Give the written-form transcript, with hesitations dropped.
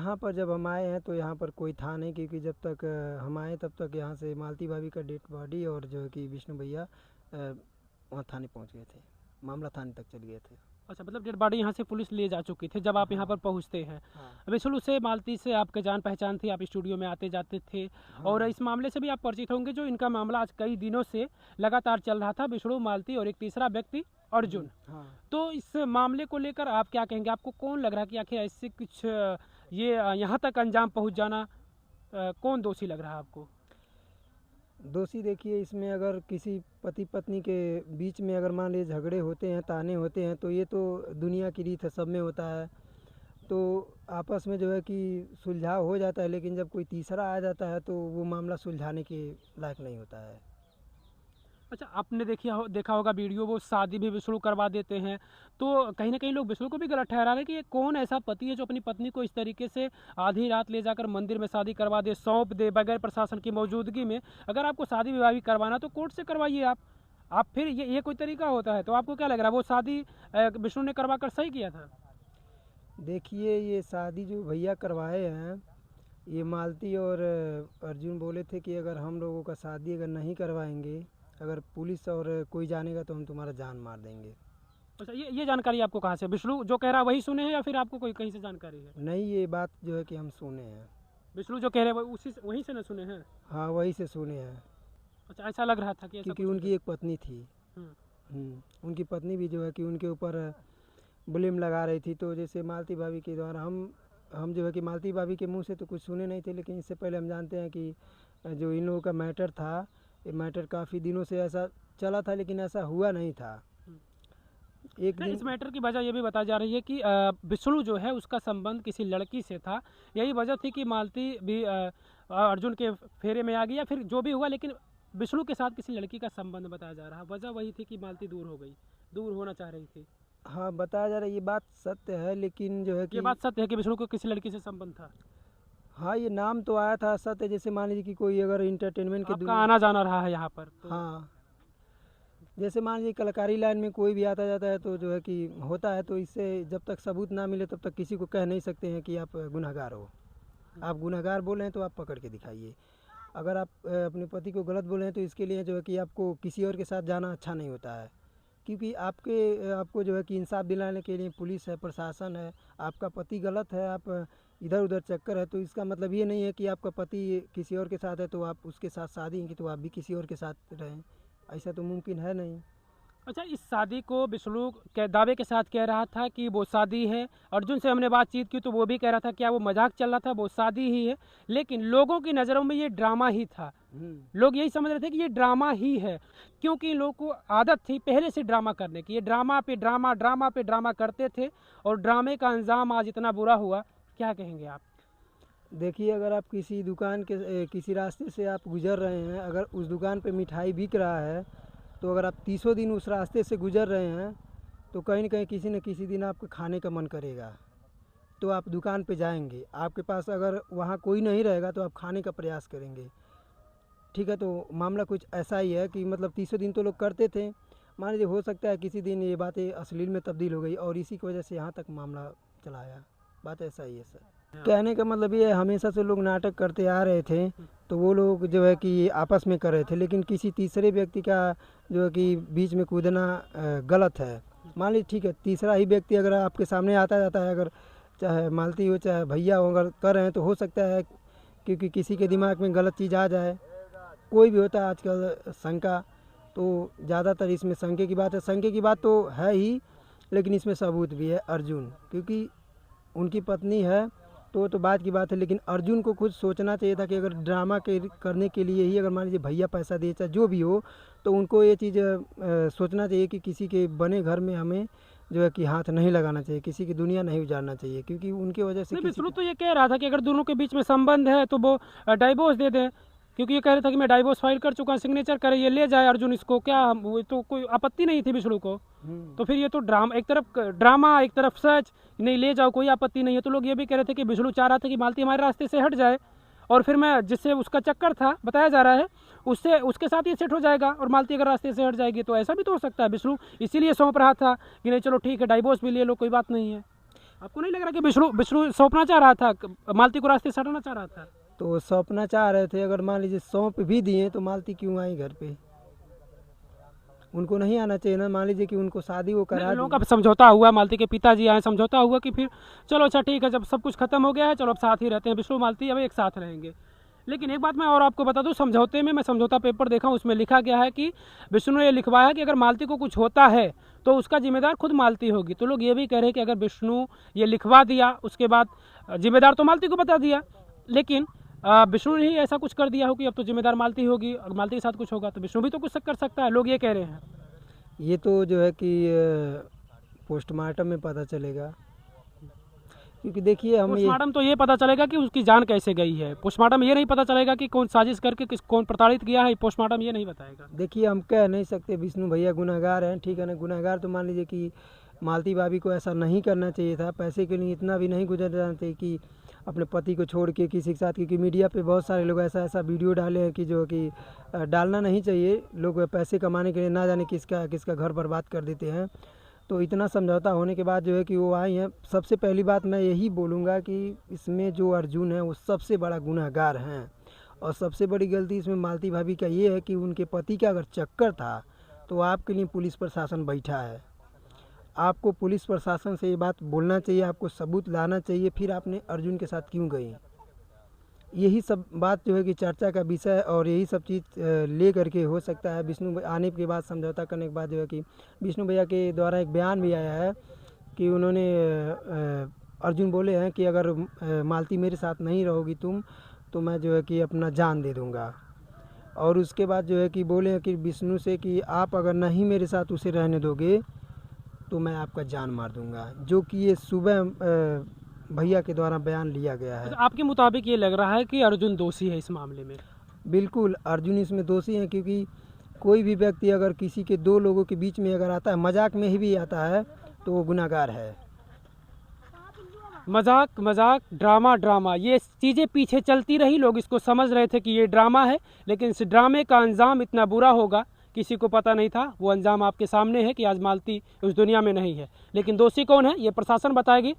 यहाँ पर जब हम आए हैं तो यहाँ पर कोई था नहीं, क्योंकि जब तक हम आए तब तक यहाँ से मालती भाभी का डेड बॉडी और जो है कि विष्णु भैया वहाँ थाने पहुँच गए थे, मामला थाने तक चल गए थे। अच्छा, मतलब डेड बॉडी यहाँ से पुलिस ले जा चुकी थी जब आप यहाँ पर पहुँचते हैं। हाँ विशुल से मालती से आपके जान पहचान थी, आप स्टूडियो में आते जाते थे और इस मामले से भी आप परिचित होंगे जो इनका मामला आज कई दिनों से लगातार चल रहा था, विष्णु, मालती और एक तीसरा व्यक्ति अर्जुन। हाँ। तो इस मामले को लेकर आप क्या कहेंगे? आपको कौन लग रहा है कि आखिर ऐसे कुछ ये यहाँ तक अंजाम पहुँच जाना, कौन दोषी लग रहा है आपको? दोषी देखिए, इसमें अगर किसी पति पत्नी के बीच में अगर मान लीजिए झगड़े होते हैं, ताने होते हैं, तो ये तो दुनिया की रीत है, सब में होता है। तो आपस में जो है कि सुलझाव हो जाता है, लेकिन जब कोई तीसरा आ जाता है तो वो मामला सुलझाने के लायक नहीं होता है। अच्छा, आपने देखा होगा वीडियो, वो शादी भी विष्णु करवा देते हैं, तो कहीं ना कहीं लोग विष्णु को भी गलत ठहरा रहे हैं कि ये कौन ऐसा पति है जो अपनी पत्नी को इस तरीके से आधी रात ले जाकर मंदिर में शादी करवा दे, सौंप दे बगैर प्रशासन की मौजूदगी में। अगर आपको शादी विवाह भी करवाना तो कोर्ट से करवाइए आप फिर ये कोई तरीका होता है? तो आपको क्या लग रहा है, वो शादी विष्णु ने करवा कर सही किया था? देखिए, ये शादी जो भैया करवाए हैं, ये मालती और अर्जुन बोले थे कि अगर हम लोगों का शादी अगर नहीं करवाएंगे, अगर पुलिस और कोई जानेगा तो हम तुम्हारा जान मार देंगे। अच्छा, ये जानकारी आपको कहाँ से? विष्णु जो कह रहा है वही सुने हैं या फिर आपको कोई कहीं से जानकारी है? नहीं, ये बात जो है कि हम सुने हैं। विष्णु जो कह रहे हैं वहीं से न सुने हैं? हाँ, वही से सुने हैं। अच्छा, ऐसा लग रहा था कि क्योंकि उनकी एक पत्नी थी। उनकी पत्नी भी जो है कि उनके ऊपर ब्लेम लगा रही थी। तो जैसे मालती भाभी के द्वारा हम जो है कि मालती भाभी के मुंह से तो कुछ सुने नहीं थे, लेकिन इससे पहले हम जानते हैं कि जो इन लोगों का मैटर था, ये मैटर काफ़ी दिनों से ऐसा चला था, लेकिन ऐसा हुआ नहीं था। एक दिन इस मैटर की वजह ये भी बताई जा रही है कि विष्णु जो है उसका संबंध किसी लड़की से था। यही वजह थी कि मालती भी अर्जुन के फेरे में आ गई या फिर जो भी हुआ, लेकिन विष्णु के साथ किसी लड़की का संबंध बताया जा रहा है। वजह वही थी कि मालती दूर होना चाह रही थी। हाँ, बताया जा रहा है, ये बात सत्य है, लेकिन जो है कि ये बात सत्य है कि विष्णु को किसी लड़की से संबंध था? हाँ, ये नाम तो आया था सत्य। जैसे मान लीजिए कि कोई अगर इंटरटेनमेंट के आपका आना जाना रहा है यहाँ पर तो। हाँ, जैसे मान लीजिए कलाकारी लाइन में कोई भी आता जाता है तो जो है कि होता है, तो इससे जब तक सबूत ना मिले तब तक किसी को कह नहीं सकते हैं कि आप गुनहगार हो। आप गुनहगार बोले हैं तो आप पकड़ के दिखाइए। अगर आप अपने पति को गलत बोले हैं तो इसके लिए जो है कि आपको किसी और के साथ जाना अच्छा नहीं होता है, क्योंकि आपको जो है कि इंसाफ दिलाने के लिए पुलिस है, प्रशासन है। आपका पति गलत है, आप इधर उधर चक्कर है, तो इसका मतलब ये नहीं है कि आपका पति किसी और के साथ है तो आप उसके साथ शादी की तो आप भी किसी और के साथ रहें। ऐसा तो मुमकिन है नहीं। अच्छा, इस शादी को विष्णु के दावे के साथ कह रहा था कि वो शादी है। अर्जुन से हमने बातचीत की तो वो भी कह रहा था क्या वो मजाक चल रहा था, वो शादी ही है। लेकिन लोगों की नज़रों में ये ड्रामा ही था। लोग यही समझ रहे थे कि ये ड्रामा ही है, क्योंकि इन लोगों को आदत थी पहले से ड्रामा करने की। ये ड्रामा पे ड्रामा करते थे और ड्रामे का अंजाम आज इतना बुरा हुआ। क्या कहेंगे आप? देखिए, अगर आप किसी दुकान के किसी रास्ते से आप गुजर रहे हैं, अगर उस दुकान पे मिठाई बिक रहा है, तो अगर आप 30 दिन उस रास्ते से गुजर रहे हैं तो कहीं न कहीं किसी न किसी दिन आपको खाने का मन करेगा, तो आप दुकान पे जाएंगे। आपके पास अगर वहाँ कोई नहीं रहेगा तो आप खाने का प्रयास करेंगे। ठीक है, तो मामला कुछ ऐसा ही है कि मतलब 30 दिन तो लोग करते थे। मान लीजिए हो सकता है किसी दिन ये बातें अश्लील में तब्दील हो गई और इसी की वजह से यहाँ तक मामला चला आया। बात ऐसा ही है सर। कहने का मतलब ये है, हमेशा से लोग नाटक करते आ रहे थे, तो वो लोग जो है कि आपस में कर रहे थे, लेकिन किसी तीसरे व्यक्ति का जो है कि बीच में कूदना गलत है। मान लीजिए ठीक है, तीसरा ही व्यक्ति अगर आपके सामने आता जाता है, अगर चाहे मालती हो चाहे भैया हो, अगर कर रहे हैं तो हो सकता है क्योंकि किसी के दिमाग में गलत चीज़ आ जाए। कोई भी होता है आजकल शंका, तो ज़्यादातर इसमें शंके की बात है। शंके की बात तो है ही, लेकिन इसमें सबूत भी है। अर्जुन क्योंकि उनकी पत्नी है तो बात की बात है, लेकिन अर्जुन को खुद सोचना चाहिए था कि अगर ड्रामा करने के लिए ही अगर मान लीजिए भैया पैसा दे चाहे जो भी हो, तो उनको ये चीज़ सोचना चाहिए कि किसी के बने घर में हमें जो है कि हाथ नहीं लगाना चाहिए, किसी की दुनिया नहीं उजाड़ना चाहिए, क्योंकि उनकी वजह से विष्णु तो ये कह रहा था कि अगर दोनों के बीच में संबंध है तो वो डाइवोर्स दे दें, क्योंकि ये कह रहा था कि मैं डाइवोर्स फाइल कर चुका हूँ, सिग्नेचर करे ये ले जाए अर्जुन इसको। क्या वो तो कोई आपत्ति नहीं थी विष्णु को? तो फिर ये तो ड्रामा एक तरफ सच, नहीं ले जाओ कोई आपत्ति नहीं है। तो लोग ये भी कह रहे थे कि विष्णु चाह रहा था कि मालती हमारे रास्ते से हट जाए और फिर मैं जिससे उसका चक्कर था बताया जा रहा है उससे उसके साथ ये सेट हो जाएगा और मालती अगर रास्ते से हट जाएगी तो ऐसा भी तो हो सकता है। विष्णु इसीलिए सौंप रहा था कि नहीं चलो ठीक है डाइवोर्स भी ले लो, कोई बात नहीं है। आपको नहीं लग रहा कि विष्णु विष्णु सौंपना चाह रहा था, मालती को रास्ते से हटाना चाह रहा था? तो वो सौंपना चाह रहे थे, अगर मान लीजिए सौंप भी दिए तो मालती क्यों आई घर पे? उनको नहीं आना चाहिए ना। मान लीजिए कि उनको शादी वो करा लोगों दी। का समझौता हुआ, मालती के पिताजी आए, समझौता हुआ कि फिर चलो अच्छा ठीक है, जब सब कुछ खत्म हो गया है चलो अब साथ ही रहते हैं, विष्णु मालती अब एक साथ रहेंगे। लेकिन एक बात मैं और आपको बता दूं, समझौते में, मैं समझौता पेपर देखा हूं, उसमें लिखा गया है कि विष्णु ने ये लिखवाया कि अगर मालती को कुछ होता है तो उसका जिम्मेदार खुद मालती होगी। तो लोग ये भी कह रहे हैं कि अगर विष्णु ये लिखवा दिया, उसके बाद जिम्मेदार तो मालती को बता दिया, लेकिन विष्णु ने ही ऐसा कुछ कर दिया हो कि अब तो जिम्मेदार मालती होगी, अगर मालती के साथ कुछ होगा तो विष्णु भी तो कुछ कर सकता है, लोग ये कह रहे हैं। ये तो जो है कि पोस्टमार्टम में पता चलेगा, क्योंकि देखिए हम ये पोस्टमार्टम तो ये पता चलेगा कि उसकी जान कैसे गई है, पोस्टमार्टम ये नहीं पता चलेगा कि कौन साजिश करके कौन प्रताड़ित किया है, पोस्टमार्टम ये नहीं बताएगा। देखिए हम कह नहीं सकते विष्णु भैया गुनहगार हैं, ठीक है ना। गुनहगार तो मान लीजिए कि मालती भाभी को ऐसा नहीं करना चाहिए था, पैसे के लिए इतना भी नहीं गुजर जाना चाहिए कि अपने पति को छोड़ के किसी के साथ। क्योंकि मीडिया पे बहुत सारे लोग ऐसा ऐसा वीडियो डाले हैं कि जो कि डालना नहीं चाहिए। लोग पैसे कमाने के लिए ना जाने किसका किसका घर बर्बाद कर देते हैं। तो इतना समझौता होने के बाद जो है कि वो आई हैं। सबसे पहली बात मैं यही बोलूँगा कि इसमें जो अर्जुन है वो सबसे बड़ा गुनहगार हैं, और सबसे बड़ी गलती इसमें मालती भाभी का ये है कि उनके पति का अगर चक्कर था तो आपके लिए पुलिस प्रशासन बैठा है। आपको पुलिस प्रशासन से ये बात बोलना चाहिए, आपको सबूत लाना चाहिए, फिर आपने अर्जुन के साथ क्यों गई। यही सब बात जो है कि चर्चा का विषय है, और यही सब चीज़ ले करके हो सकता है विष्णु आने के बाद, समझौता करने के बाद जो है कि विष्णु भैया के द्वारा एक बयान भी आया है कि उन्होंने अर्जुन बोले हैं कि अगर मालती मेरे साथ नहीं रहोगी तुम, तो मैं जो है कि अपना जान दे दूँगा। और उसके बाद जो है कि बोले हैं कि विष्णु से कि आप अगर नहीं मेरे साथ उसे रहने दोगे तो मैं आपका जान मार दूंगा, जो कि ये सुबह भैया के द्वारा बयान लिया गया है। आपके मुताबिक ये लग रहा है कि अर्जुन दोषी है इस मामले में? बिल्कुल अर्जुन इसमें दोषी है, क्योंकि कोई भी व्यक्ति अगर किसी के दो लोगों के बीच में अगर आता है, मजाक में ही भी आता है, तो वो गुनहगार है। मजाक मजाक, ड्रामा ड्रामा, ये चीज़ें पीछे चलती रही, लोग इसको समझ रहे थे कि ये ड्रामा है, लेकिन इस ड्रामे का अंजाम इतना बुरा होगा किसी को पता नहीं था। वो अंजाम आपके सामने है कि आज मालती उस दुनिया में नहीं है। लेकिन दोषी कौन है ये प्रशासन बताएगी।